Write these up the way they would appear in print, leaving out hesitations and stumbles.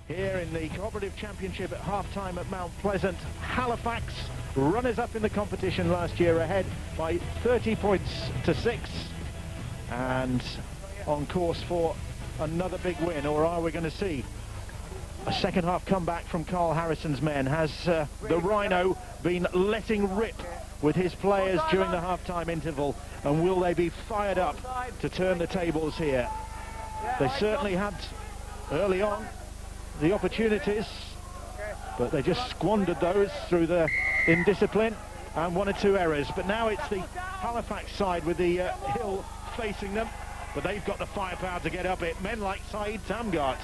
here in the Cooperative Championship at half-time at Mount Pleasant. Halifax, runners-up in the competition last year, ahead by 30 points to 6, and on course for another big win. Or are we going to see a second-half comeback from Carl Harrison's men? Has the Rhino been letting rip with his players during the half-time interval, and will they be fired up to turn the tables here? They certainly had early on the opportunities, but they just squandered those through the indiscipline and 1 or 2 errors. But now it's the Halifax side with the hill facing them, but they've got the firepower to get up it. Men like Saeed Tamgart.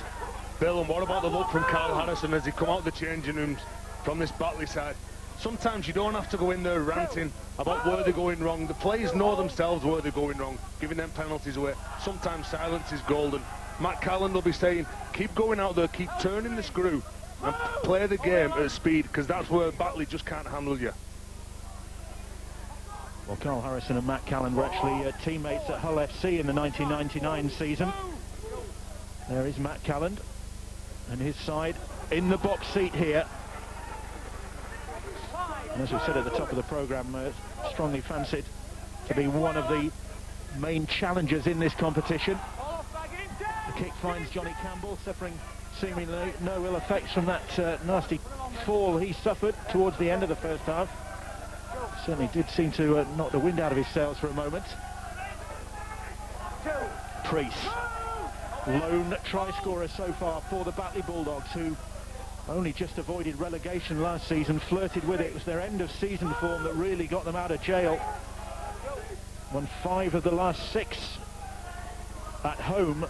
Bill, and what about the look from Carl Harrison as he come out the changing rooms from this Batley side? Sometimes you don't have to go in there ranting about where they're going wrong. The players know themselves where they're going wrong, giving them penalties away. Sometimes silence is golden. Matt Callan will be saying, keep going out there, keep turning the screw and play the game at speed, because that's where Batley just can't handle you. Well, Carl Harrison and Matt Callan were actually teammates at Hull FC in the 1999 season. There is Matt Callan and his side in the box seat here. And as we said at the top of the programme, strongly fancied to be one of the main challengers in this competition. The kick finds Johnny Campbell, suffering seemingly no ill effects from that nasty fall he suffered towards the end of the first half. Certainly did seem to knock the wind out of his sails for a moment. Priest, lone try scorer so far for the Batley Bulldogs, who only just avoided relegation last season, flirted with it. It was their end of season form that really got them out of jail. Won 5 of the last 6 at home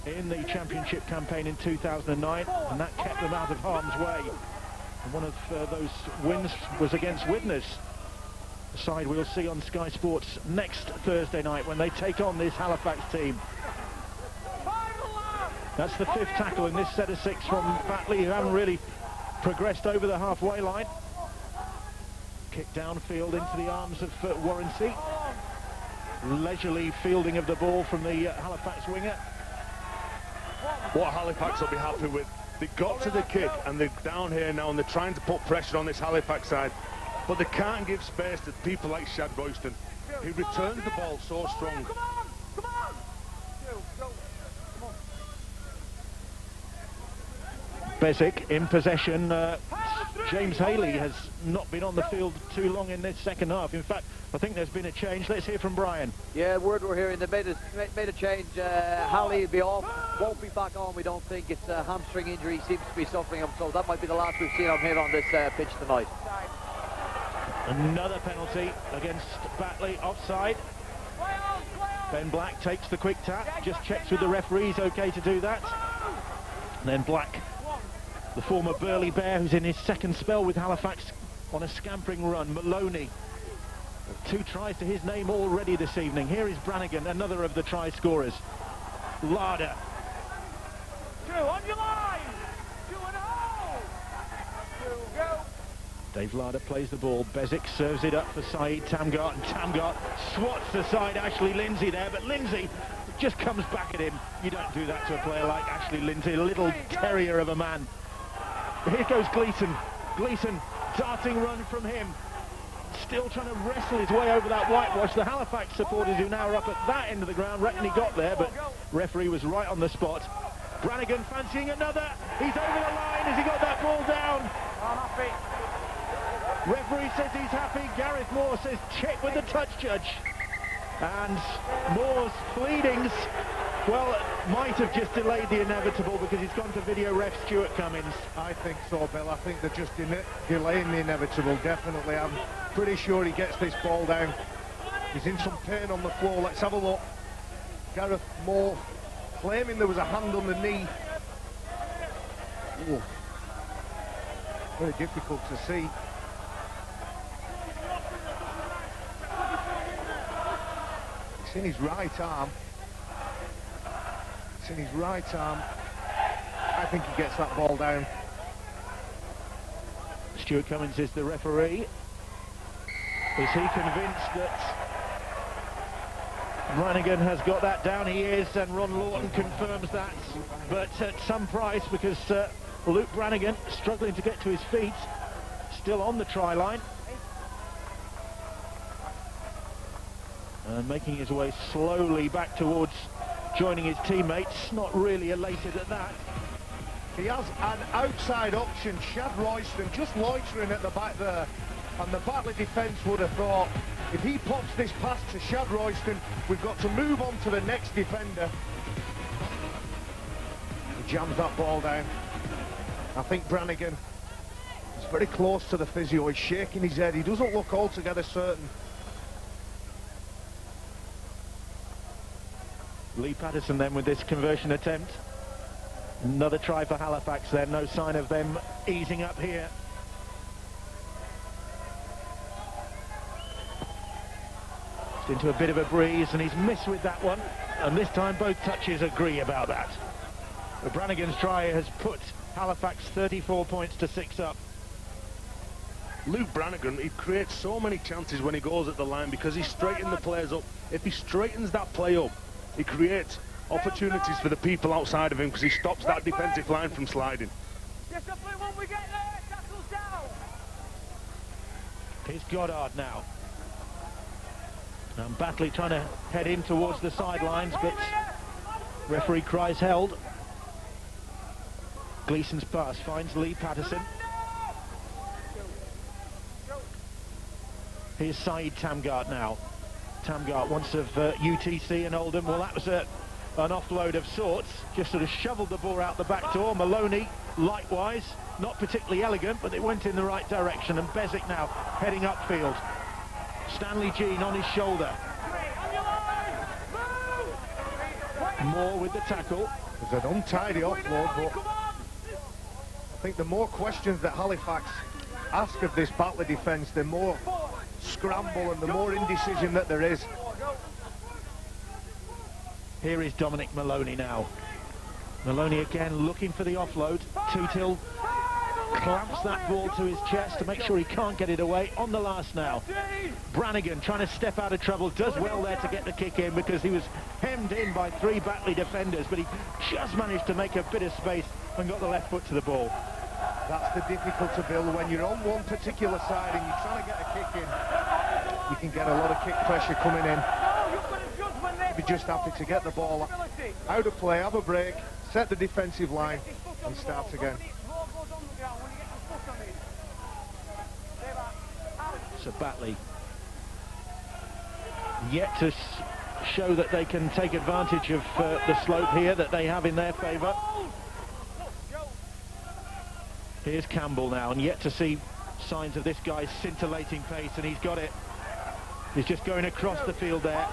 in the championship campaign in 2009, and that kept them out of harm's way. And one of those wins was against Widnes, the side we'll see on Sky Sports next Thursday night when they take on this Halifax team. That's the 5th tackle in this set of 6 from Batley, who haven't really progressed over the halfway line. Kick downfield into the arms of Warrency. Leisurely fielding of the ball from the Halifax winger. What Halifax will be happy with, they got to the kick and they're down here now and they're trying to put pressure on this Halifax side, but they can't give space to people like Shad Royston. He returns the ball so strong. Besic in possession. James Haley has not been on the field too long in this second half. In fact, I think there's been a change. Let's hear from Brian. Yeah, word we're hearing, they made a change. Haley will be off, won't be back on, we don't think. It's a hamstring injury, seems to be suffering him, so that might be the last we've seen of him on this pitch tonight. Another penalty against Batley, offside. Ben Black takes the quick tap, just checks with the referee, he's okay to do that. And then Black, the former Burley Bear, who's in his second spell with Halifax, on a scampering run. Maloney, 2 tries to his name already this evening. Here is Brannigan, another of the try scorers. Larder. 2 on your line. 2 and a hole. 2 go. Dave Larder plays the ball. Besic serves it up for Saeed Tamgart, and Tamgart swats aside Ashley Lindsay there, but Lindsay just comes back at him. You don't do that to a player like Ashley Lindsay, a little terrier of a man. Here goes Gleeson. Gleeson, darting run from him. Still trying to wrestle his way over that whitewash. The Halifax supporters, who now are up at that end of the ground, reckon he got there, but referee was right on the spot. Brannigan fancying another. He's over the line. Has he got that ball down? I'm happy. Referee says he's happy. Gareth Moore says check with the touch judge. And Moore's pleadings, well, might have just delayed the inevitable, because he's gone to video ref Stuart Cummins. I think so, Bill. I think they're just delaying the inevitable, definitely. I'm pretty sure he gets this ball down. He's in some pain on the floor. Let's have a look. Gareth Moore claiming there was a hand on the knee. Ooh. Very difficult to see. It's in his right arm. It's in his right arm. I think he gets that ball down. Stuart Cummins is the referee. Is he convinced that Brannigan has got that down, he is, and Ron Lawton confirms that, but at some price, because Luke Brannigan struggling to get to his feet, still on the try line. And making his way slowly back towards joining his teammates, not really elated at that. He has an outside option, Shad Royston, just loitering at the back there. And the Batley defence would have thought, if he pops this pass to Shad Royston, we've got to move on to the next defender. He jams that ball down. I think Brannigan is very close to the physio. He's shaking his head. He doesn't look altogether certain. Lee Patterson then with this conversion attempt. Another try for Halifax then, no sign of them easing up here. Just into a bit of a breeze, and he's missed with that one, and this time both touches agree about that. But Brannigan's try has put Halifax 34 points to 6 up. Luke Brannigan, he creates so many chances when he goes at the line because he's straightening the players up. If he straightens that play up, he creates opportunities for the people outside of him because he stops that defensive line from sliding. Here's Goddard now. And Batley trying to head in towards the sidelines, but referee cries held. Gleason's pass finds Lee Patterson. Here's Saeed Tamgart now. Tamgart, once of UTC and Oldham. Well, that was an offload of sorts. Just sort of shoveled the ball out the back door. Maloney, likewise, not particularly elegant, but it went in the right direction. And Bezic now heading upfield. Stanley Jean on his shoulder. Moore with the tackle. There's an untidy offload, but I think the more questions that Halifax ask of this Batley defence, the more scramble and the more indecision that there is. Here is Dominic Maloney now. Maloney again looking for the offload. Tootil clamps that ball to his chest to make sure he can't get it away. On the last now. Brannigan trying to step out of trouble, does well there to get the kick in because he was hemmed in by 3 Batley defenders, but he just managed to make a bit of space and got the left foot to the ball. That's the difficulty, Bill, when you're on one particular side and you're trying to get a kick in, you can get a lot of kick pressure coming in. You'd be just happy to get the ball out of play, have a break, set the defensive line and start again. So Batley yet to show that they can take advantage of the slope here that they have in their favour. Here's Campbell now, and yet to see signs of this guy's scintillating pace, and he's got it. He's just going across the field there.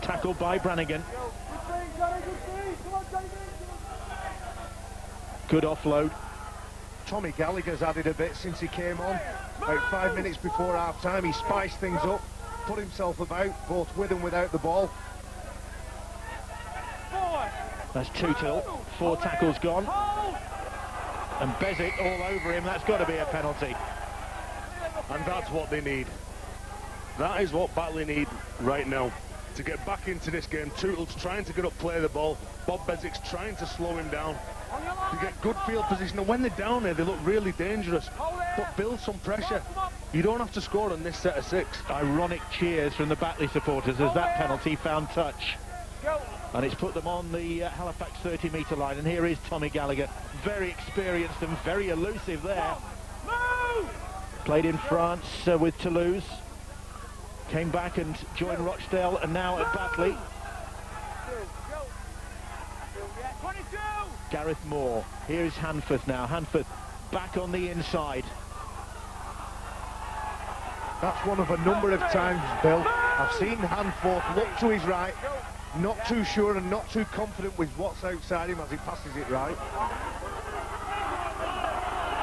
Tackled by Brannigan. Good offload. Tommy Gallagher's added a bit since he came on. About 5 minutes before half-time, he spiced things up, put himself about, both with and without the ball. That's Tootil. 4 tackles gone. And Bezic all over him. That's got to be a penalty. And that's what they need. That is what Batley need right now to get back into this game. Tootil's trying to get up, play the ball. Bob Bezic's trying to slow him down to get good field position. And when they're down there, they look really dangerous. But build some pressure. You don't have to score on this set of 6. Ironic cheers from the Batley supporters as that penalty found touch. And it's put them on the Halifax 30-metre line. And here is Tommy Gallagher. Very experienced and very elusive there. Played in France with Toulouse. Came back and joined Rochdale and now at Batley. Gareth Moore. Here is Hanforth now. Hanforth back on the inside. That's one of a number of times, Bill. I've seen Hanforth look to his right, not too sure and not too confident with what's outside him as he passes it right.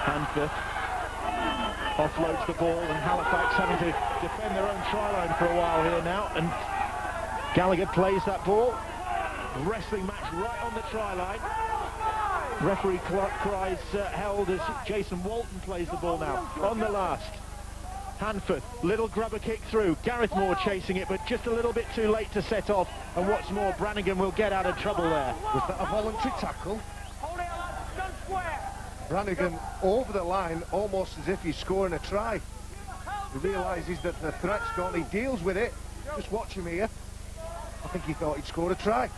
Hanforth offloads the ball, and Halifax having to defend their own try line for a while here now, and Gallagher plays that ball. Wrestling match right on the try line. Referee cries held as Jason Walton plays the ball now on the last. Hanford, little grubber kick through. Gareth Moore chasing it, but just a little bit too late to set off. And what's more, Brannigan will get out of trouble there. Was that a voluntary tackle? Hold it, lads. Stand square. Brannigan over the line, almost as if he's scoring a try. He realises that the threat's gone, he deals with it. Just watch him here. I think he thought he'd scored a try.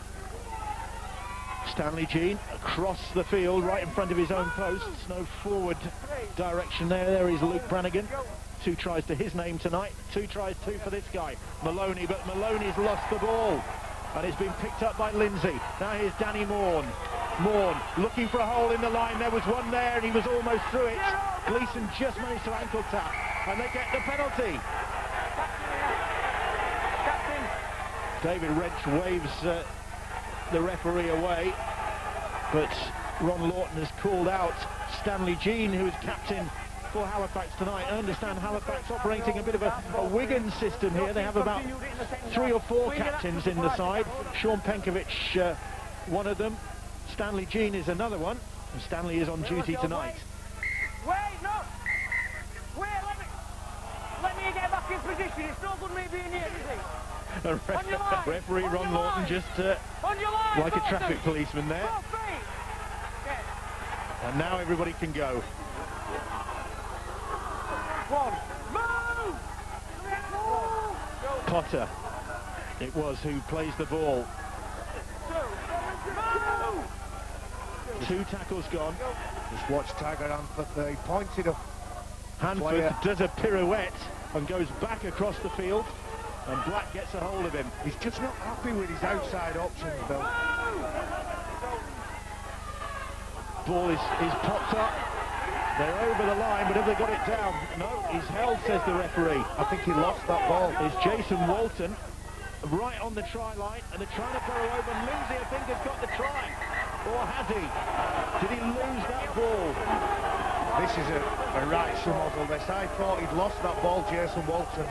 Stanley Jean across the field, right in front of his own posts. No forward direction there. There is Luke Brannigan. 2 tries to his name tonight. 2 tries, 2 for this guy, Maloney. But Maloney's lost the ball. And it's been picked up by Lindsay. Now here's Danny Morn. Morn looking for a hole in the line. There was one there and he was almost through it. Gleeson just managed to ankle tap. And they get the penalty. David Wrench waves the referee away, but Ron Lawton has called out Stanley Jean, who is captain for Halifax tonight. I understand Halifax operating a bit of a Wigan system here. They have about 3 or 4 captains in the side. Sean Penkovic, one of them. Stanley Jean is another one, and Stanley is on duty tonight. Wait, no! Wait, let me get back in position. It's no good me being here, is it? Referee Ron Lawton just like a traffic policeman there. And now everybody can go. Potter, it was, who plays the ball. 2 tackles gone. Just watch Tiger Hanford. He pointed a Hanford does a pirouette and goes back across the field. And Black gets a hold of him. He's just not happy with his outside options, Bill. Ball is popped up. They're over the line, but have they got it down? No, he's held, says the referee. I think he lost that ball. It's Jason Walton right on the try line, and they're trying to burrow over. And Lindsay, I think, has got the try. Or has he? Did he lose that ball? This is a right model, this. I thought he'd lost that ball, Jason Walton.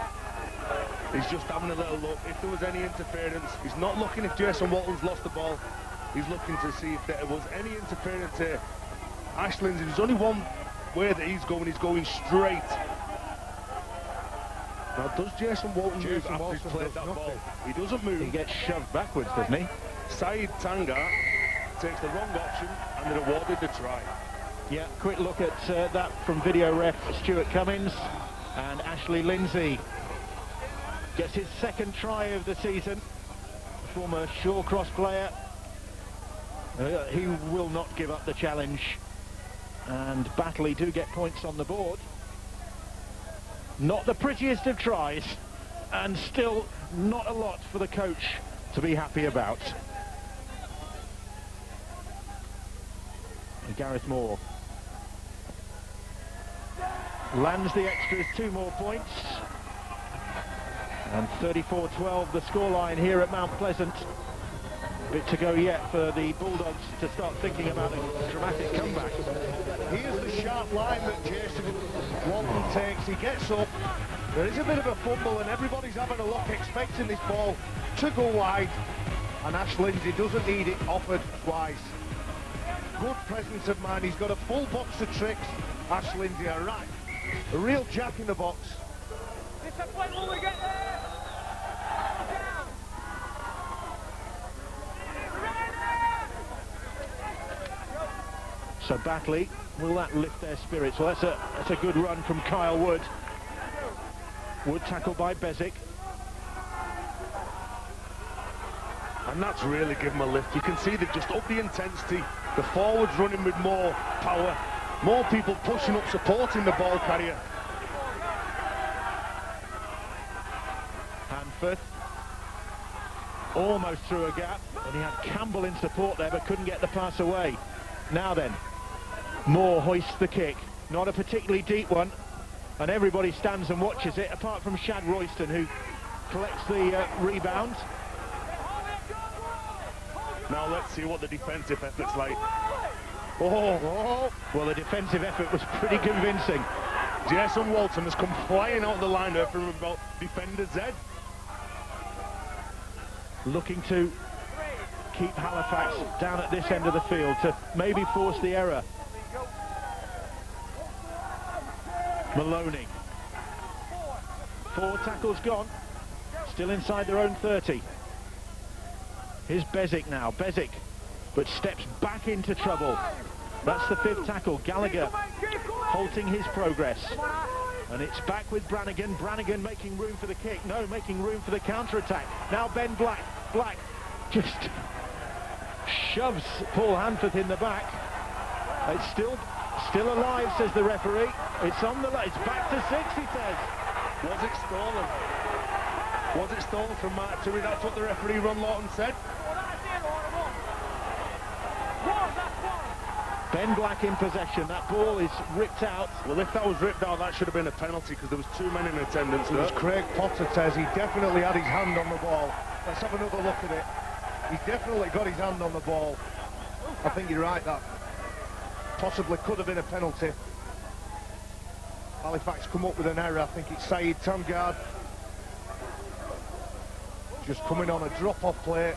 He's just having a little look. If there was any interference, he's not looking if Jason Walton's lost the ball. He's looking to see if there was any interference here. Ash Lindsay, there's only one way that he's going straight. Now, does Jason Walton move after he's played that ball? He doesn't move. He gets shoved backwards, doesn't he? Saeed Tanga takes the wrong option and they're awarded the try. Yeah, quick look at that from video ref Stuart Cummins. And Ashley Lindsay gets his 2nd try of the season. Former Shawcross player. He will not give up the challenge. And Batley do get points on the board. Not the prettiest of tries. And still not a lot for the coach to be happy about. And Gareth Moore lands the extras, 2 more points. And 34-12 the scoreline here at Mount Pleasant. Bit to go yet for the Bulldogs to start thinking about a dramatic comeback. Here's the sharp line that Jason Walton takes. He gets up. There is a bit of a fumble and everybody's having a look, expecting this ball to go wide. And Ash Lindsay doesn't need it offered twice. Good presence of mind. He's got a full box of tricks. Ash Lindsay, all right. A real jack in the box. Discipline when we get there. So Batley, will that lift their spirits? Well, that's a good run from Kyle Wood. Wood tackled by Bezic. And that's really given them a lift. You can see they've just upped the intensity. The forwards running with more power. More people pushing up, supporting the ball carrier. Hanford almost through a gap, and he had Campbell in support there, but couldn't get the pass away. Now then, Moore hoists the kick. Not a particularly deep one, and everybody stands and watches it, apart from Shad Royston, who collects the rebound. Now let's see what the defensive effort's like. Oh, well, the defensive effort was pretty convincing. Jason Walton has come flying out of the line there from about defender Z. Looking to keep Halifax down at this end of the field to maybe force the error. 4 tackles gone. Still inside their own 30. Here's Bezic now. Bezic, but steps back into trouble. That's the 5th tackle. Gallagher halting his progress. And it's back with Brannigan. Brannigan making room for the kick. No, making room for the counter-attack. Now Ben Black. Black just shoves Paul Hanforth in the back. It's still alive, says the referee. It's on the line. It's back to 6, he says. Was it stolen? Was it stolen from Mark Tui? That's what the referee, Ron Lawton, said. Ben Black in possession. That ball is ripped out. Well, if that was ripped out, that should have been a penalty because there was 2 men in attendance. It was Craig Potter, says he definitely had his hand on the ball. Let's have another look at it. He definitely got his hand on the ball. I think you're right, that possibly could have been a penalty. Halifax come up with an error. I think it's Saeed Tamgard just coming on a drop-off play.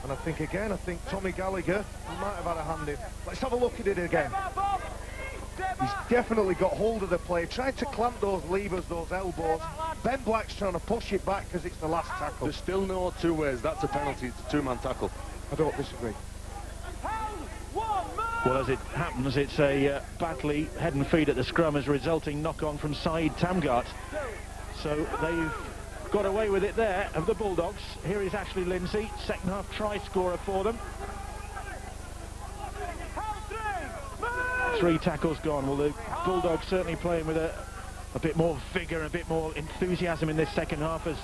And I think Tommy Gallagher might have had a hand in. Let's have a look at it again. He's definitely got hold of the play, tried to clamp those levers, those elbows. Ben Black's trying to push it back because it's the last tackle. There's still no 2 ways. That's a penalty. It's a 2-man tackle. I don't disagree. Well, as it happens, it's a Batley head and feet at the scrum as a resulting knock-on from Saeed Tamgart. So they've got away with it there of the Bulldogs. Here is Ashley Lindsay, second half try scorer for them. 3 tackles gone. Well, the Bulldogs certainly playing with a bit more vigour, a bit more enthusiasm in this second half as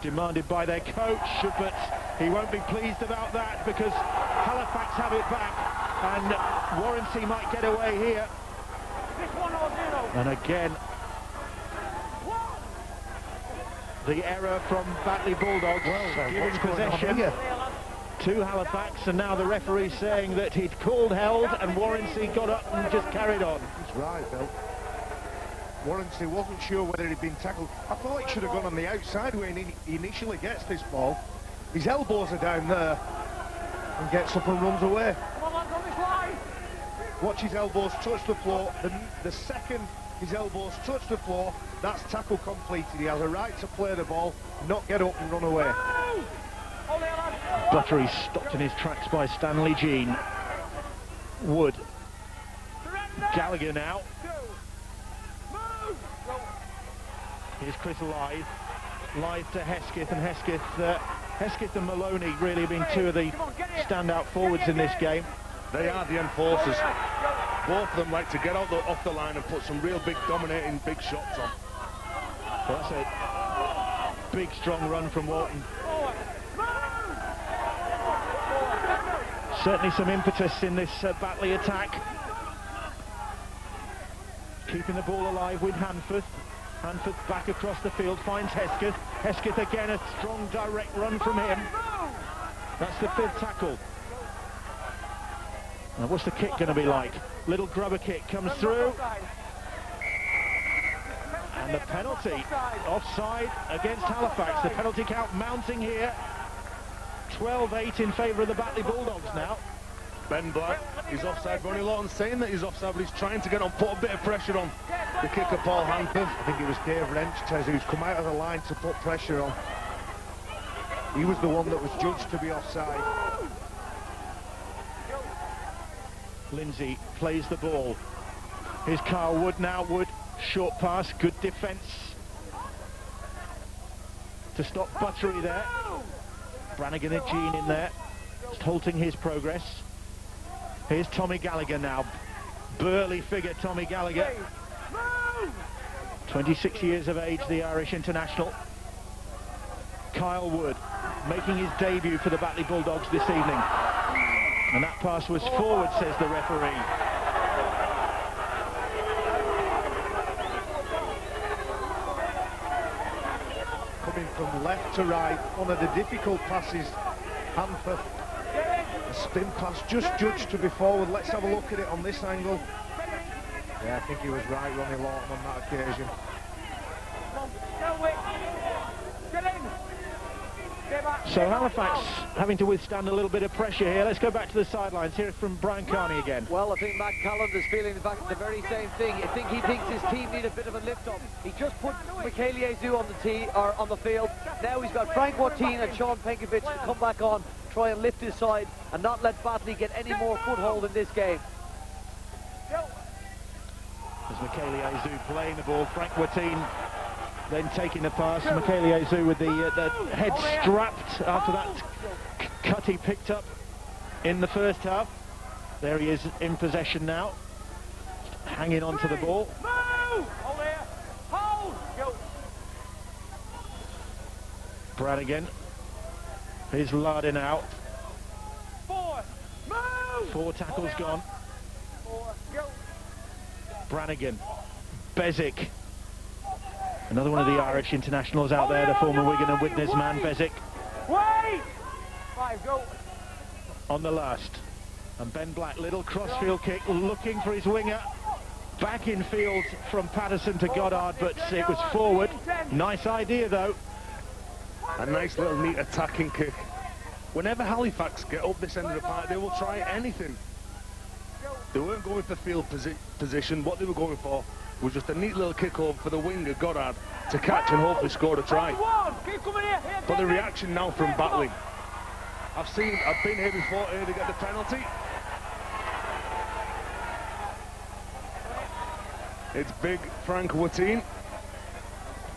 demanded by their coach, but he won't be pleased about that because Halifax have it back and Warranty might get away here. And again, the error from Batley Bulldogs, giving possession to Halifax, and now the referee saying that he'd called held and Warranty got up and just carried on. He's right, Bill. Warranty wasn't sure whether he'd been tackled. I thought it should have gone on the outside when he initially gets this ball. His elbows are down there and gets up and runs away. Watch his elbows touch the floor. The second his elbows touch the floor, that's tackle completed. He has a right to play the ball, not get up and run away. Buttery stopped in his tracks by Stanley Jean. Wood. Gallagher now. Here's Chris Lythe. Lythe to Hesketh, and Hesketh and Maloney really have been 2 of the standout forwards in this game. They are the enforcers. Both of them like to get off the line and put some real big dominating big shots on. Well, that's a big strong run from Walton. Certainly some impetus in this Batley attack. Keeping the ball alive with Hanforth. Hanforth back across the field, finds Hesketh. Hesketh again, a strong direct run from him. That's the 5th tackle. Now what's the kick going to be like? Little grubber kick comes through. And the penalty, offside against Halifax. The penalty count mounting here. 12-8 in favour of the Batley Bulldogs now. Ben Black is offside. Ronnie Lawton saying that he's offside, but he's trying to get on, put a bit of pressure on the kicker, Paul Hanforth. I think it was Dave Wrench, Tez, who's come out of the line to put pressure on. He was the one that was judged to be offside. Lindsay plays the ball. Here's Carl Wood now. Wood, short pass, good defence to stop Buttery there. Brannigan and Jean in there, just halting his progress. Here's Tommy Gallagher now. Burly figure, Tommy Gallagher. 26 years of age, the Irish international. Kyle Wood making his debut for the Batley Bulldogs this evening. And that pass was forward, says the referee. Coming from left to right, one of the difficult passes. Hanforth, a spin pass, just judged to be forward. Let's have a look at it on this angle. Yeah, I think he was right, Ronnie Lawton, on that occasion. So Halifax having to withstand a little bit of pressure here. Let's go back to the sidelines. Hear it from Brian Carney again. Well, I think Matt Calland is feeling the very same thing. I think he thinks his team need a bit of a lift-up. He just put Michael Azu on the tee, or on the field. Now he's got Frank Watine and Sean Penkovic to come back on, try and lift his side, and not let Batley get any more foothold in this game. As Michael Azu playing the ball, Frank Watine then taking the pass. Michael Azu with the head strapped after that cut he picked up in the first half. There he is in possession now, hanging on to the ball. Brannigan is larding out. 4 tackles gone. Brannigan, Bezic, another one of the Irish internationals out there, the former Wigan and Widnes man, Bezic. 5, go. On the last. And Ben Black, little crossfield kick, looking for his winger. Back in field from Patterson to Goddard, but it was forward. Nice idea, though. A nice little neat attacking kick. Whenever Halifax get up this end of the park, they will try anything. They weren't going for field position. What they were going for was just a neat little kick over for the winger, Goddard, to catch and hopefully score a try. But the reaction now from Batley. I've been here before here to get the penalty. It's big Frank Watine.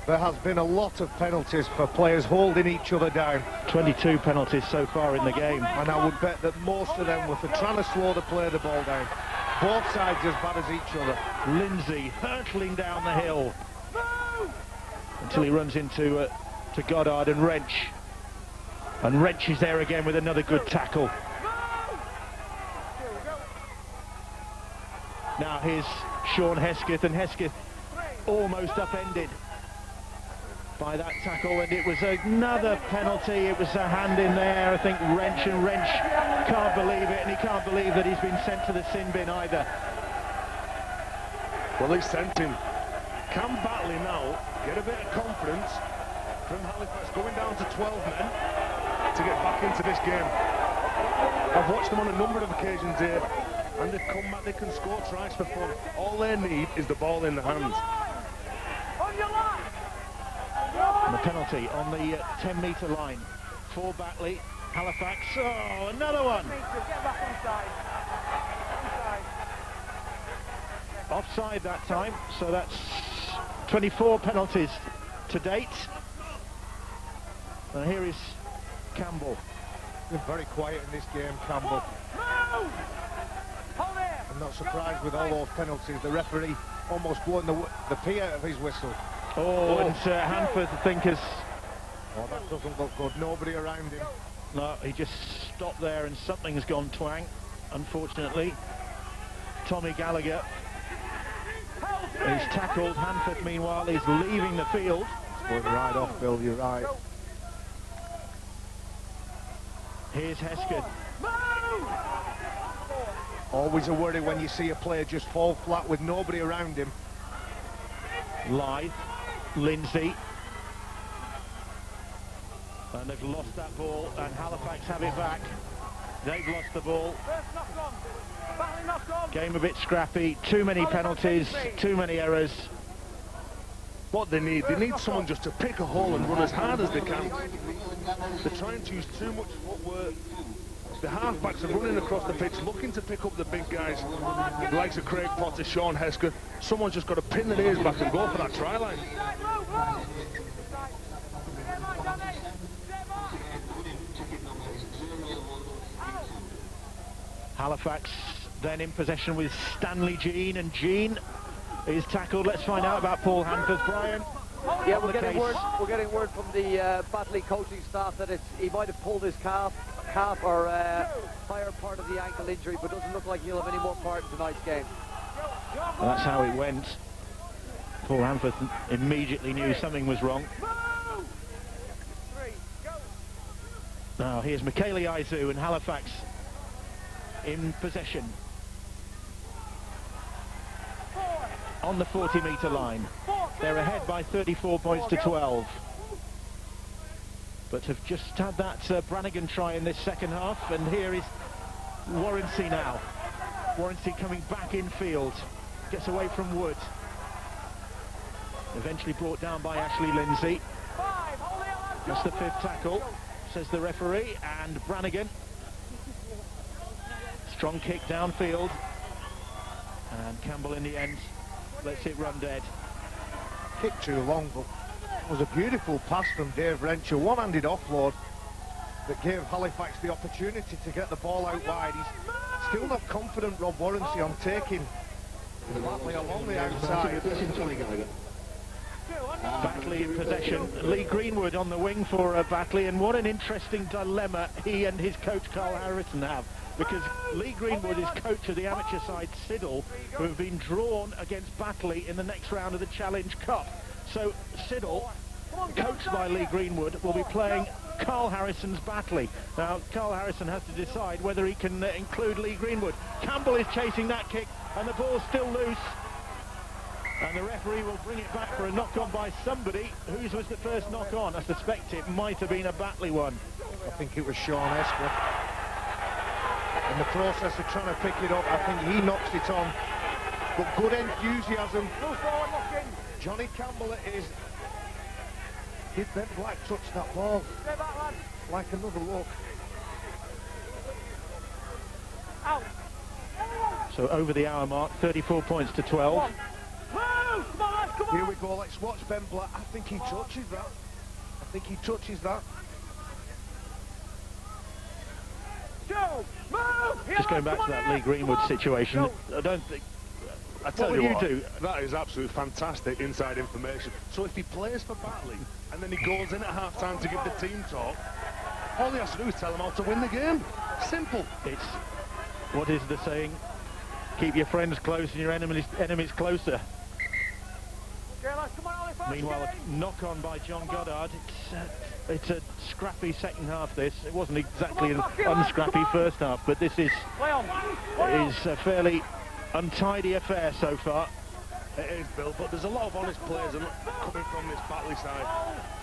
There has been a lot of penalties for players holding each other down. 22 penalties so far in the game. And I would bet that most of them were for trying to slow the player the ball down. Both sides as bad as each other. Lindsay hurtling down the hill until he runs into to Goddard and Wrench. And Wrench is there again with another good tackle. Now here's Sean Hesketh, and Hesketh almost upended by that tackle, and it was another penalty. It was a hand in there. I think Wrench can't believe it, and he can't believe that he's been sent to the sin bin either. Well, he sent him. Can Batley now get a bit of confidence from Halifax going down to 12 men to get back into this game? I've watched them on a number of occasions here, and they've come back, they can score tries for fun. All they need is the ball in the hands. And the penalty on the 10-metre line for Batley. Halifax, oh, another one. Offside that time, so that's 24 penalties to date. And here is Campbell. Been very quiet in this game, Campbell. I'm not surprised with all those penalties. The referee almost blowing the pee out of his whistle. Oh, and Hanford, I think, has... Oh, that doesn't look good. Nobody around him. No, he just stopped there and something's gone twang, unfortunately. Tommy Gallagher is tackled. Hanford, meanwhile, is leaving the field. It's going right off, Bill, you're right. Here's Hesketh. Always a worry when you see a player just fall flat with nobody around him. Lythe, Lindsay. And they've lost that ball, and Halifax have it back. They've lost the ball. Game a bit scrappy, too many penalties, too many errors. What they need someone just to pick a hole and run as hard as they can. They're trying to use too much footwork. The halfbacks are running across the pitch, looking to pick up the big guys. The likes of Craig Potter, Sean Hesketh. Someone's just got to pin their ears back and go for that try line. Halifax then in possession with Stanley Jean, and Jean is tackled. Let's find out about Paul Hanford, Brian. Yeah, we're getting word from the Batley coaching staff that he might have pulled his calf or higher part of the ankle injury, but doesn't look like he'll have any more part in tonight's game. Well, that's how it went. Paul Hanford immediately knew something was wrong. Now here's Michael Azu and Halifax in possession on the 40-metre line. They're ahead by 34 points to 12. but have just had that Brannigan try in this second half, and here is Warrensey now. Warrensey coming back in field, gets away from Wood. Eventually brought down by Ashley Lindsay. That's the 5th tackle, says the referee, and Brannigan. Strong kick downfield, and Campbell in the end lets it run dead. Kick too long, but it was a beautiful pass from Dave Wrench, a one-handed offload that gave Halifax the opportunity to get the ball out wide. He's still not confident, Rob Warrensey, on taking Batley along the outside. Batley in possession, Lee Greenwood on the wing for Batley, and what an interesting dilemma he and his coach Carl Harrison have, because Lee Greenwood is coach of the amateur side Siddle, who have been drawn against Batley in the next round of the Challenge Cup. So Siddle, coached by Lee Greenwood, will be playing Carl Harrison's Batley. Now Carl Harrison has to decide whether he can include Lee Greenwood. Campbell is chasing that kick, and the ball's still loose. And the referee will bring it back for a knock-on by somebody. Whose was the first knock-on? I suspect it might have been a Batley one. I think it was Sean Esquith. In the process of trying to pick it up, I think he knocks it on. But good enthusiasm. Johnny Campbell it is. Did Ben Black touch that ball? Like another look. So over the hour mark, 34 points to 12. Here we go, let's watch Ben Black. I think he touches that. I think he touches that. Just going back to that Lee Greenwood situation, I don't think... I tell you what, do? That is absolute fantastic inside information. So if he plays for Batley and then he goes in at half-time to give the team talk, all he has to do is tell them how to win the game. Simple. It's, what is the saying? Keep your friends close and your enemies closer. Meanwhile, a knock-on by John Goddard. It's a scrappy second half, this. It wasn't exactly an unscrappy first half, but this is a fairly untidy affair so far. It is, Bill, but there's a lot of honest players coming from this Batley side.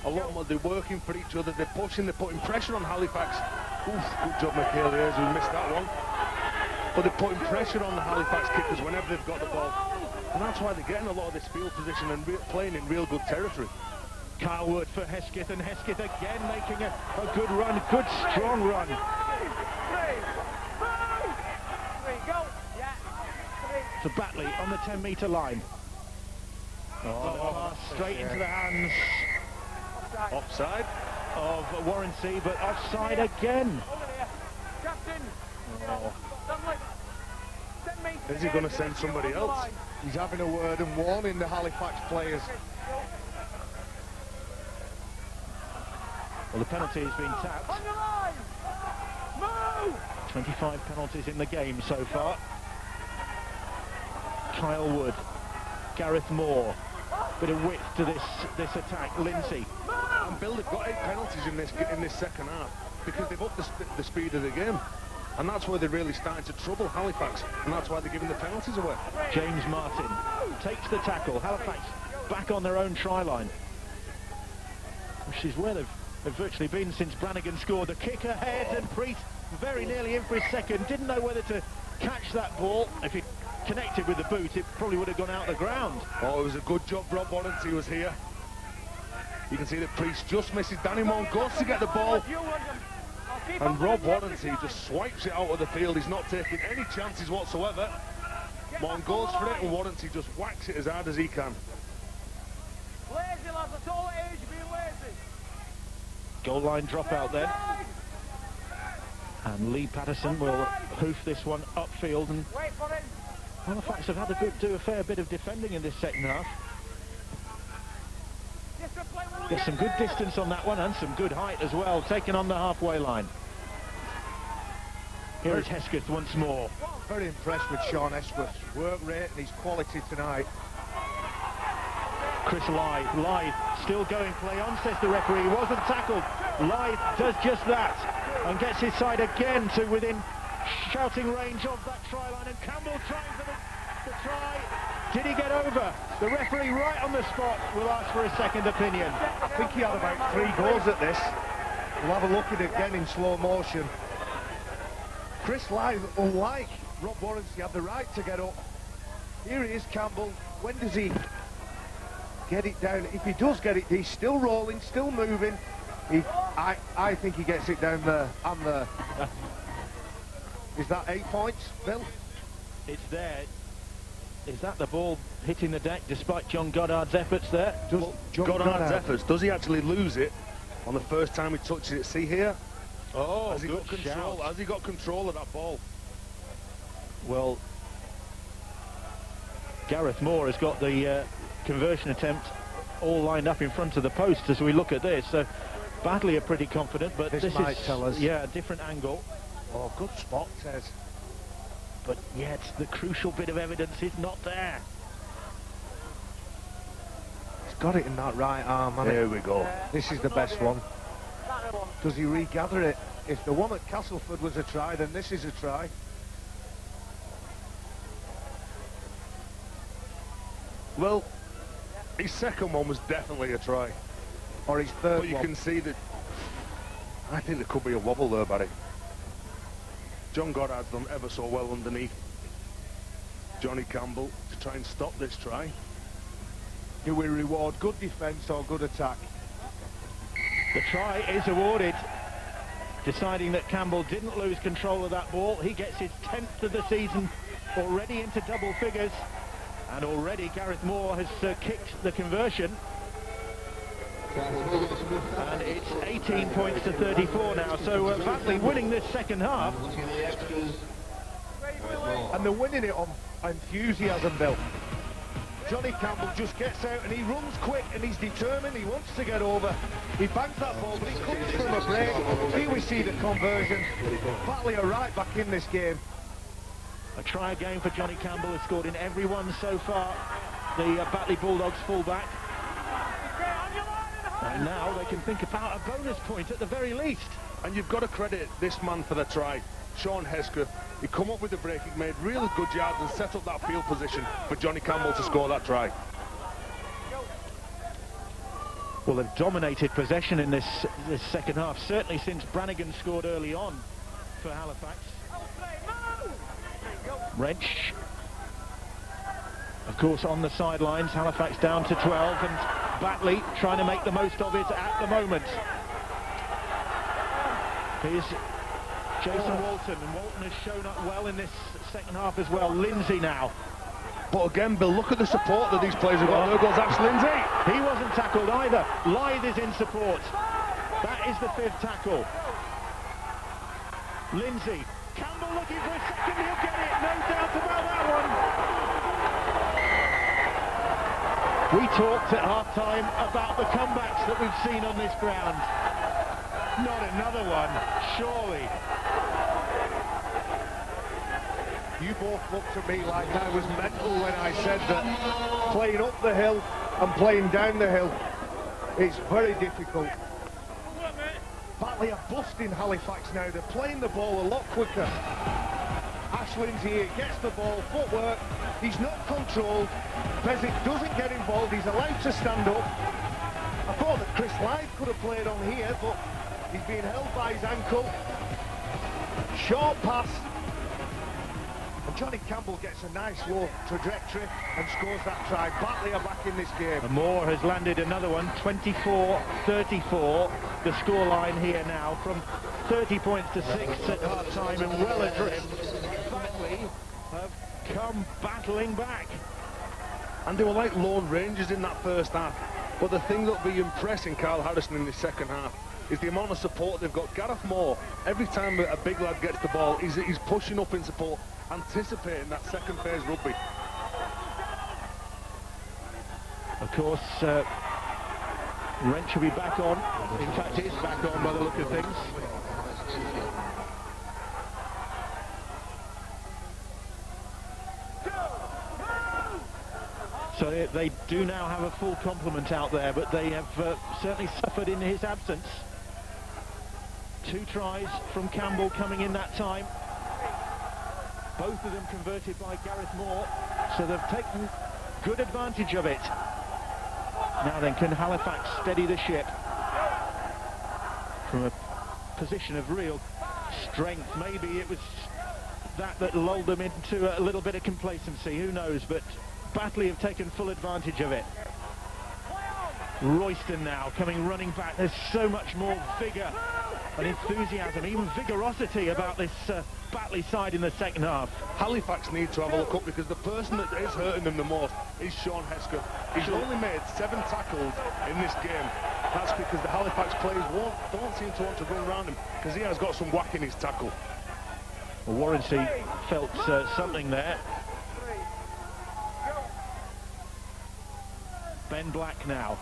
A lot of them, they're working for each other, they're pushing, they're putting pressure on Halifax. Oof, good job Michael who missed that one. But they're putting pressure on the Halifax kickers whenever they've got the ball. And that's why they're getting a lot of this field position and playing in real good territory. Kyle Wood for Hesketh, and Hesketh again making a good run, good strong run. To Batley on the 10-metre line. Oh, straight into the hands. Offside of Warrensey, but offside again. Oh. Is he going to send somebody else? He's having a word and warning the Halifax players. Well, the penalty has been tapped. 25 penalties in the game so far. Kyle Wood, Gareth Moore, bit of width to this attack. Lindsay. And Bill, they've got 8 penalties in this second half because they've upped the speed of the game. And that's where they're really starting to trouble Halifax, and that's why they're giving the penalties away. James Martin takes the tackle. Halifax back on their own try line, which is where they've virtually been since Brannigan scored. The kick ahead, and Priest very nearly in for his second. Didn't know whether to catch that ball. If it connected with the boot, it probably would have gone out the ground. Oh, it was a good job Rob Warrensey was here. You can see that Priest just misses. Danny Moore goes to get the ball. And Rob Warrensey just swipes it out of the field. He's not taking any chances whatsoever. Mon goes for it, and Warrensey just whacks it as hard as he can. Goal line dropout then. And Lee Patterson will hoof this one upfield, and Halifax have had to do a fair bit of defending in this second half. There's some good distance on that one and some good height as well, taken on the halfway line. Here is Hesketh once more. Very impressed with Sean Esquith's work rate and his quality tonight. Chris Lythe still going, play on, says the referee. He wasn't tackled. Lythe does just that and gets his side again to within shouting range of that try line, and Campbell trying for the try. Did he get over? The referee right on the spot will ask for a second opinion. I think he had about 3 goals at this. We'll have a look at it again in slow motion. Chris Lythe, unlike Rob Warren, he had the right to get up. Here he is, Campbell. When does he get it down? If he does get it, he's still rolling, still moving. I think he gets it down there and there. Is that 8 points, Bill? It's there. Is that the ball hitting the deck despite John Goddard's efforts there? Goddard's efforts, does he actually lose it on the first time he touches it? See here? Oh, has he got control? Has he got control of that ball? Well, Gareth Moore has got the conversion attempt all lined up in front of the post as we look at this. So Batley are pretty confident, but this might is tell us. Yeah, a different angle. Oh, good spot, Ted. But yet the crucial bit of evidence is not there. He's got it in that right arm, hasn't he? There we go. This is the best one. Does he regather it? If the one at Castleford was a try, then this is a try. Well, his second one was definitely a try. Or his third But you one. can see that, I think there could be a wobble there, Barry. John Goddard's done ever so well underneath Johnny Campbell to try and stop this try. Do we reward good defence or good attack? The try is awarded, deciding that Campbell didn't lose control of that ball. He gets his 10th of the season, already into double figures, and already Gareth Moore has kicked the conversion. And it's 18 points to 34 now, so Batley winning this second half. And they're winning it on enthusiasm, Bill. Johnny Campbell just gets out and he runs quick and he's determined, he wants to get over. He bangs that ball, but it comes from a break. Here we see the conversion. Batley are right back in this game. A try again for Johnny Campbell, has scored in every one so far. The Batley Bulldogs full-back. And now they can think about a bonus point at the very least. And you've got to credit this man for the try, Sean Hesketh. He come up with the break, he made really good yards and set up that field position for Johnny Campbell to score that try. Well, they've dominated possession in this second half, certainly since Brannigan scored early on for Halifax. Wrench, of course, on the sidelines. Halifax down to 12, and Batley trying to make the most of it at the moment. Here's Jason Walton, and Walton has shown up well in this second half as well. Lindsay now. But again, Bill, look at the support that these players have got. There goes Ash Lindsay. He wasn't tackled either. Lythe is in support. That is the 5th tackle. Lindsay. Campbell looking for a second, he'll get it, no doubt about that one. We talked at half-time about the comebacks that we've seen on this ground. Not another one, surely. You both looked at me like I was mental when I said that playing up the hill and playing down the hill is very difficult. Batley are busting Halifax now. They're playing the ball a lot quicker. Ash Lindsay here gets the ball, footwork. He's not controlled. Bezic doesn't get involved. He's allowed to stand up. I thought that Chris Lythe could have played on here, but he's being held by his ankle. Short pass. And Johnny Campbell gets a nice low trajectory and scores that try. Batley are back in this game. And Moore has landed another one, 24-34. The scoreline here now, from 30 points to 6 at half-time and well adrift. Batley have come battling back. And they were like Lone Rangers in that first half. But the thing that will be impressing Carl Harrison in the second half is the amount of support they've got. Gareth Moore, every time a big lad gets the ball, he's pushing up in support, anticipating that second phase rugby. Of course, Wrench will be back on. In fact, is back on by the look of things. So they do now have a full complement out there, but they have certainly suffered in his absence. 2 tries from Campbell coming in that time. Both of them converted by Gareth Moore, so they've taken good advantage of it. Now then, can Halifax steady the ship from a position of real strength. Maybe it was that lulled them into a little bit of complacency, who knows, but Batley have taken full advantage of it. Royston now coming running back. There's so much more vigour and enthusiasm, even vigorosity about this Batley side in the second half. Halifax need to have a look up, because the person that is hurting them the most is Sean Hesketh. He's only made 7 tackles in this game. That's because the Halifax players don't seem to want to run around him, because he has got some whack in his tackle. Well, Warrensey felt something there. Ben Black now.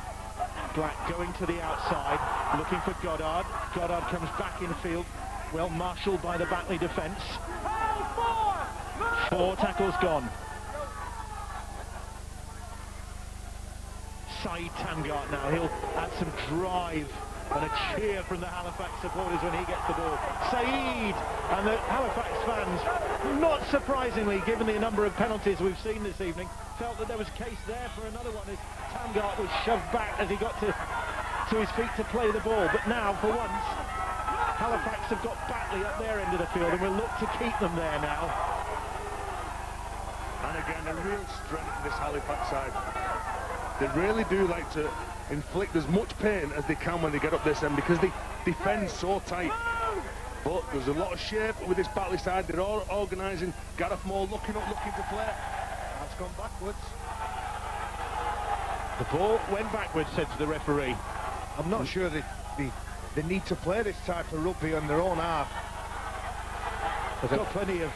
Black going to the outside, looking for Goddard. Goddard comes back in field, well marshalled by the Batley defence. 4 tackles gone. Saeed Tamgart now, he'll add some drive and a cheer from the Halifax supporters when he gets the ball. Saeed and the Halifax fans, not surprisingly, given the number of penalties we've seen this evening, felt that there was case there for another one as Tamgart was shoved back as he got to his feet to play the ball. But now, for once, Halifax have got Batley up their end of the field, and we'll look to keep them there now. And again, a real strength of this Halifax side. They really do like to inflict as much pain as they can when they get up this end, because they defend so tight. But there's a lot of shape with this Batley side. They're all organising. Gareth Moore looking up, looking to play. That's gone backwards. The ball went backwards, said the referee. I'm not sure they need to play this type of rugby on their own half. They've got plenty of...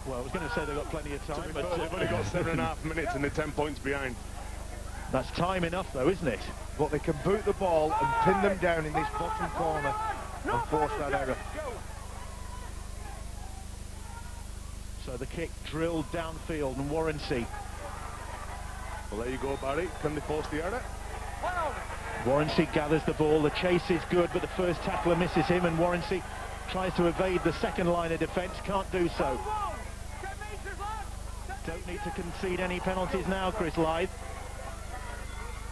Well, I was going to say they've got plenty of time, but... They've only got 7.5 minutes and they're 10 points behind. That's time enough, though, isn't it? But they can boot the ball and pin them down in this bottom corner and force that error. So the kick drilled downfield, and Warrensey. Well, there you go, Barry. Can they force the error? Warrensey gathers the ball. The chase is good, but the first tackler misses him, and Warrensey tries to evade the second line of defence. Can't do so. Don't need to concede any penalties now, Chris Lythe.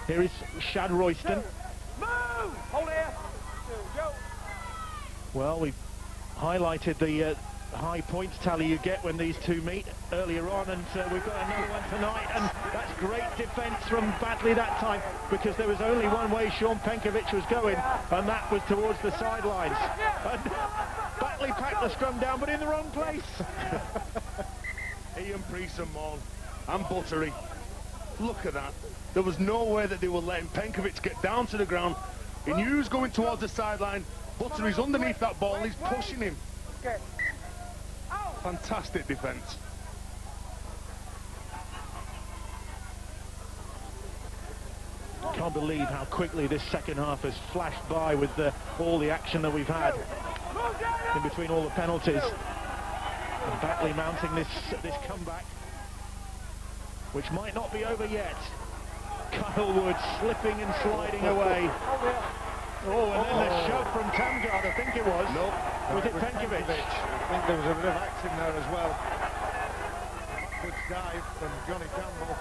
Here is Shad Royston. Well, we've highlighted the high points tally you get when these two meet earlier on, and we've got another one tonight, and that's great defence from Batley that time, because there was only one way Sean Penkovic was going, and that was towards the sidelines. And Batley packed the scrum down, but in the wrong place. Ian Priest and Maughan and Buttery. Look at that. There was no way that they were letting Penkovic get down to the ground. He knew he was going towards the sideline. Buttery's underneath that ball and he's pushing him. Fantastic defence. Can't believe how quickly this second half has flashed by with all the action that we've had in between all the penalties. And Batley mounting this comeback, which might not be over yet. Kyle Wood slipping and sliding away. Oh, and then the shove from Tamgard, I think it was. Nope. Was it Penkovic? I think there was a bit of action there as well. Good dive from Johnny Campbell.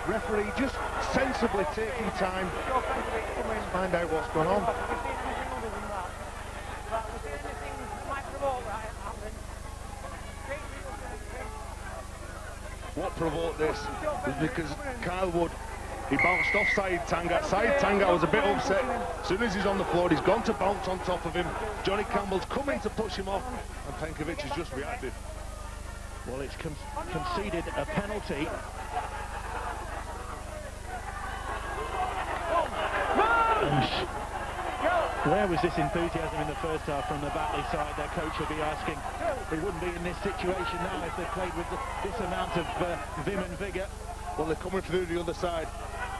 Referee just sensibly taking time to find out what's going on. What provoked this was because Kyle Wood, he bounced off Saeed Tamgart. Saeed Tamgart was a bit upset. As soon as he's on the floor, he's gone to bounce on top of him. Johnny Campbell's come in to push him off, and Penkovic has just reacted. Well, it's conceded a penalty. And where was this enthusiasm in the first half from the Batley side? Their coach will be asking. They wouldn't be in this situation now if they played with this amount of vim and vigour. Well, they're coming through the other side.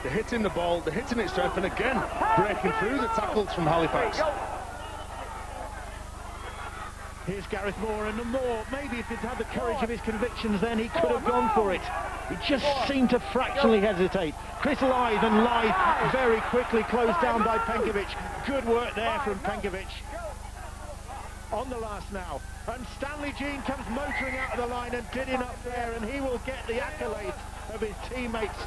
They're hitting the ball, they're hitting its strength, and again, breaking through the tackles from Halifax. Here's Gareth Moore, and Moore, maybe if he'd had the courage of his convictions then, he could have gone for it. He just seemed to fractionally hesitate. Chris Lythe, and Lythe very quickly closed down by Penkovic. Good work there from Penkovic. On the last now, and Stanley Jean comes motoring out of the line and did it up there, and he will get the accolades of his teammates.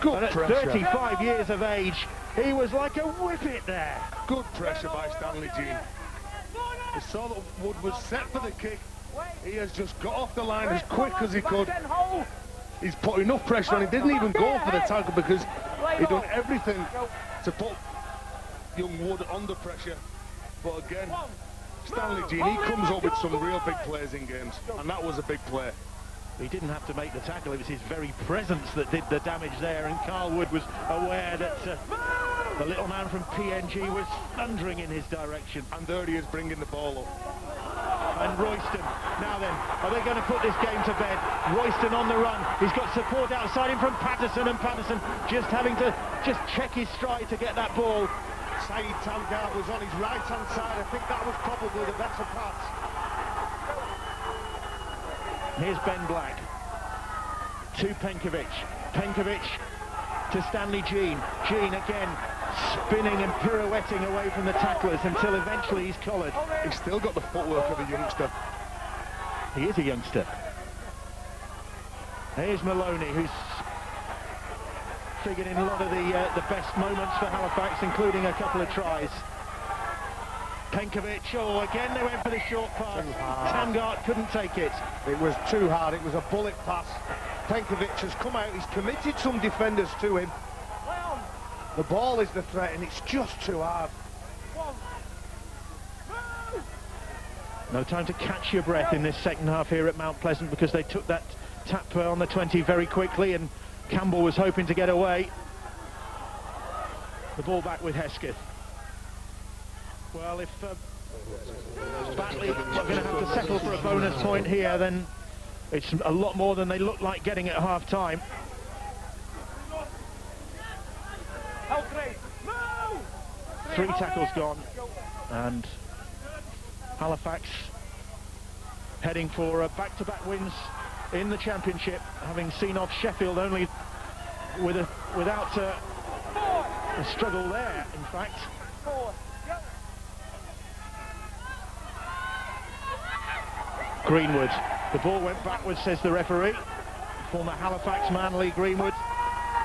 Good And at pressure. 35 years of age, He was like a whippet there. Good pressure by Stanley Jean. He saw that Wood was set for the kick. He has just got off the line as quick as he could. He's put enough pressure on. He didn't even go for the tackle because he'd done everything to put young Wood under pressure. But again, Stanley Jean, he comes up with some real big plays in games, and that was a big play. He didn't have to make the tackle, it was his very presence that did the damage there, and Carl Wood was aware that the little man from PNG was thundering in his direction. And there he is bringing the ball up. And Royston, now then, are they going to put this game to bed? Royston on the run, he's got support outside him from Patterson, and Patterson just having to check his stride to get that ball. Saeed Tamgart was on his right-hand side. I think that was probably the better pass. Here's Ben Black to Penkovic. Penkovic to Stanley Jean. Jean again spinning and pirouetting away from the tacklers until eventually he's collared. He's still got the footwork of a youngster. He is a youngster. Here's Maloney, who's figured in a lot of the best moments for Halifax, including a couple of tries. Penkovic, oh, again they went for the short pass. Tamgart couldn't take it. It was too hard. It was a bullet pass. Penkovic has come out. He's committed some defenders to him. The ball is the threat, and it's just too hard. No time to catch your breath in this second half here at Mount Pleasant, because they took that tap on the 20 very quickly, and Campbell was hoping to get away. The ball back with Hesketh. Well, if Batley are going to have to settle for a bonus point here, then it's a lot more than they look like getting at half-time. Three tackles gone, and Halifax heading for back-to-back wins in the championship, having seen off Sheffield only without a struggle there, in fact. Greenwood, the ball went backwards, says the referee. Former Halifax man, Lee Greenwood,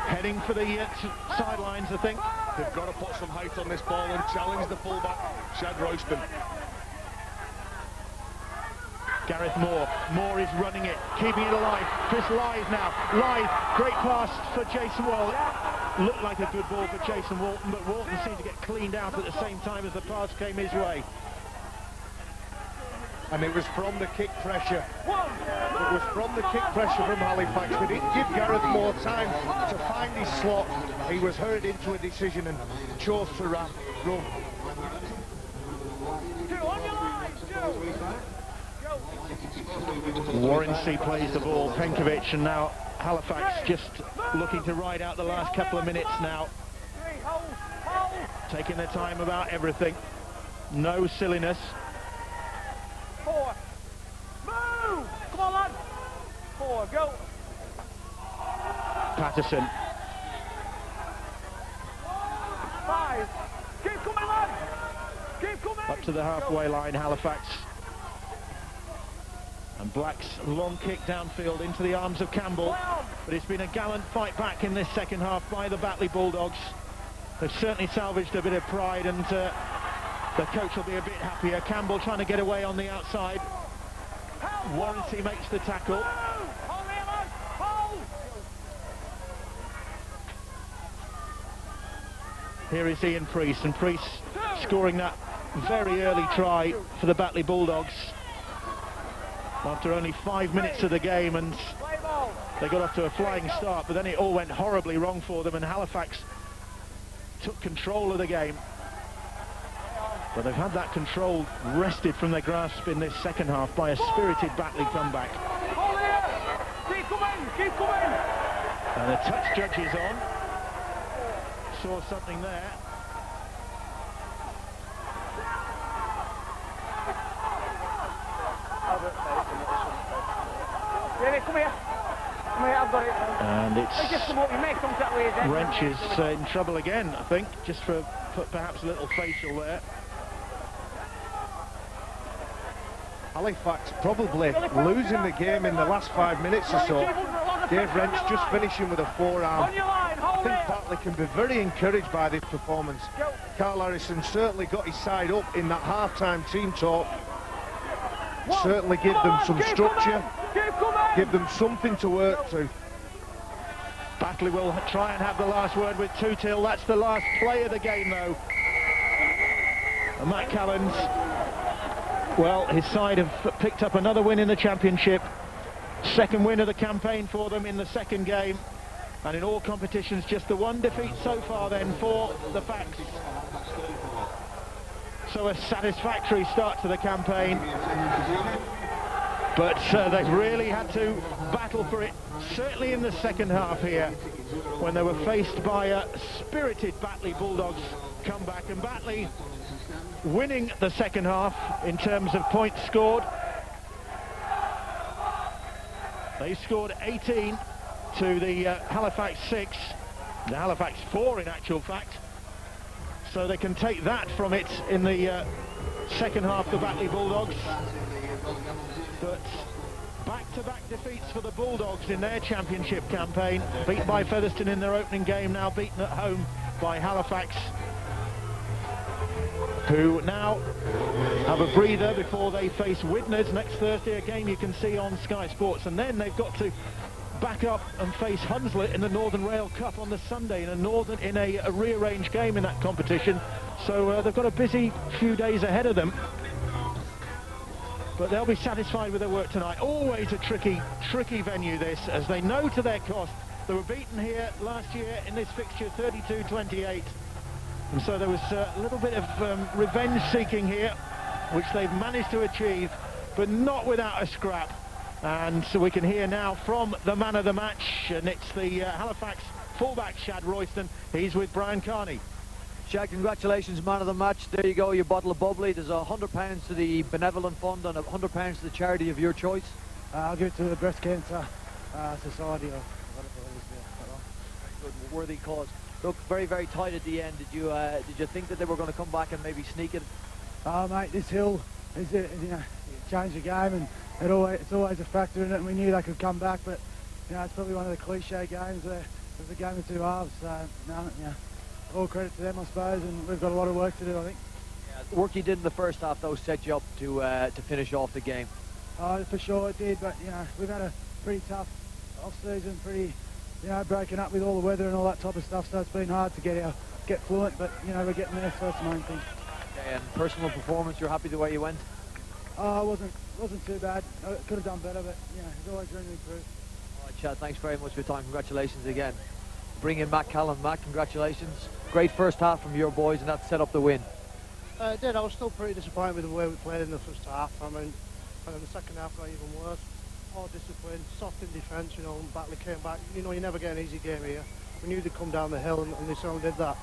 heading for the sidelines, I think. They've got to put some height on this ball and challenge the fullback, Shad Royston. Gareth Moore. Moore is running it, keeping it alive. Chris Lythe now. Lythe, great pass for Jason Walton. Looked like a good ball for Jason Walton, but Walton seemed to get cleaned out at the same time as the pass came his way. And it was from the kick pressure. It was from the kick pressure from Halifax. They didn't give Gareth Moore time to find his slot. He was hurried into a decision and chose to run. Warrency plays the ball. Penkovic, and now Halifax just looking to ride out the last couple of minutes now. Taking their time about everything. No silliness. Four. Move! Come on, lad. Four, go. Patterson. Five. Keep coming, lad. Keep coming. Up to the halfway line, Halifax. And Black's long kick downfield into the arms of Campbell. But it's been a gallant fight back in this second half by the Batley Bulldogs. They've certainly salvaged a bit of pride, and the coach will be a bit happier. Campbell trying to get away on the outside. Warrency makes the tackle. Here is Ian Priest, and Priest scoring that very early try for the Batley Bulldogs after only 5 minutes of the game, and they got off to a flying start, but then it all went horribly wrong for them, and Halifax took control of the game. But they've had that control wrested from their grasp in this second half by a spirited Batley comeback. Keep coming, keep coming. And the touch judge is on. Saw something there. Come here. Come here, I've got it. And it's Just come up, you make something that way then. Wrench is in trouble again, I think, just for perhaps a little facial there. Halifax probably losing the game in the last 5 minutes or so. Dave Wrench just finishing with a forearm. On your line, hold think Batley can be very encouraged by this performance. Carl Harrison certainly got his side up in that half-time team talk. Certainly give them some structure, give them something to work to. Batley will try and have the last word with 2-2. That's the last play of the game, though. And Matt Callans, well, his side have picked up another win in the championship. Second win of the campaign for them in the second game. And in all competitions, just the one defeat so far then for the Facts. So a satisfactory start to the campaign. But they've really had to battle for it, certainly in the second half here, when they were faced by a spirited Batley Bulldogs comeback. And Batley winning the second half in terms of points scored. They scored 18 to the Halifax 6, the Halifax 4 in actual fact. So they can take that from it in the second half, the Batley Bulldogs. But back-to-back defeats for the Bulldogs in their championship campaign. Beaten by Featherstone in their opening game, now beaten at home by Halifax, who now have a breather before they face Widnes next Thursday, a game you can see on Sky Sports. And then they've got to back up and face Hunslet in the Northern Rail Cup on the Sunday in a rearranged game in that competition. So they've got a busy few days ahead of them. But they'll be satisfied with their work tonight. Always a tricky venue, this, as they know to their cost. They were beaten here last year in this fixture, 32-28. And so there was a little bit of revenge seeking here, which they've managed to achieve, but not without a scrap. And so we can hear now from the man of the match, and it's the Halifax fullback, Shad Royston. He's with Brian Carney. Shad, congratulations, man of the match. There you go, your bottle of bubbly. There's £100 to the Benevolent Fund and £100 to the charity of your choice. I'll give it to the Breast Cancer Society or whatever it is. Good, worthy cause. Look, very, very tight at the end. Did you think that they were going to come back and maybe sneak it? Oh, mate, this hill is it changed the game, and it's always a factor in it. And we knew they could come back, but it's probably one of the cliche games where it was a game of two halves. So all credit to them, I suppose, and we've got a lot of work to do, I think. Yeah, the work you did in the first half, though, set you up to finish off the game. Oh, for sure it did, but we've had a pretty tough off-season, pretty breaking up with all the weather and all that type of stuff. So it's been hard to get fluent, but we're getting there. So that's the main thing. Okay, and personal performance, you're happy the way you went? Oh, it wasn't too bad. I could have done better, but there's always room to improve. All right, Chad, thanks very much for your time. Congratulations again. Bring in Matt Callan. Matt, congratulations. Great first half from your boys, and that set up the win. It did. I was still pretty disappointed with the way we played in the first half. I mean, and in the second half got even worse. More discipline, soft in defence, and Batley came back. You never get an easy game here. We knew they'd come down the hill, and they certainly did that.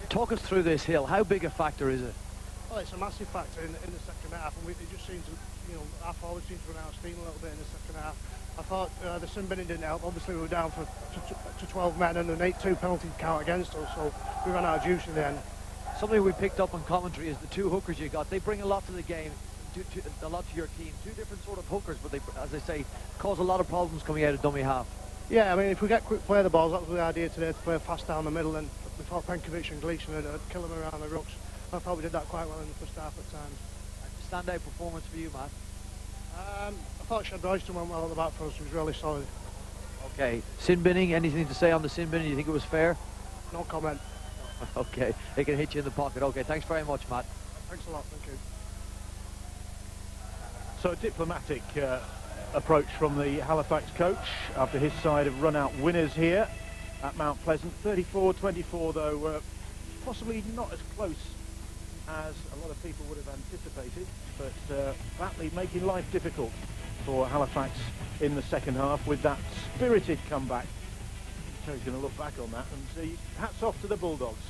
Talk us through this hill. How big a factor is it? Well, it's a massive factor in the second half, and it just seems to, our forwards seemed to run out of steam a little bit in the second half. I thought the sin binning didn't help. Obviously, we were down to 12 men and an 8-2 penalty count against us, so we ran out of juice in the end. Something we picked up on commentary is the two hookers you got. They bring a lot to the game, a lot to your team. Two different sort of hookers, but they, as I say, cause a lot of problems coming out of dummy half. Yeah, I mean, if we get quick play of the balls, that was the idea today, to play fast down the middle, and we thought Penkovic and Gleeson would kill them around the rucks. I thought we did that quite well in the first half at times. Standout performance for you, Matt? I thought Shad Royston went well at the back for us. He was really solid. Okay. Sin binning, anything to say on the sin binning? You think it was fair? No comment. Okay. It can hit you in the pocket. Okay, thanks very much, Matt. Thanks a lot. Thank you. So a diplomatic approach from the Halifax coach after his side have run out winners here at Mount Pleasant. 34-24 though, possibly not as close as a lot of people would have anticipated, but Batley making life difficult for Halifax in the second half with that spirited comeback. So he's going to look back on that and see. Hats off to the Bulldogs.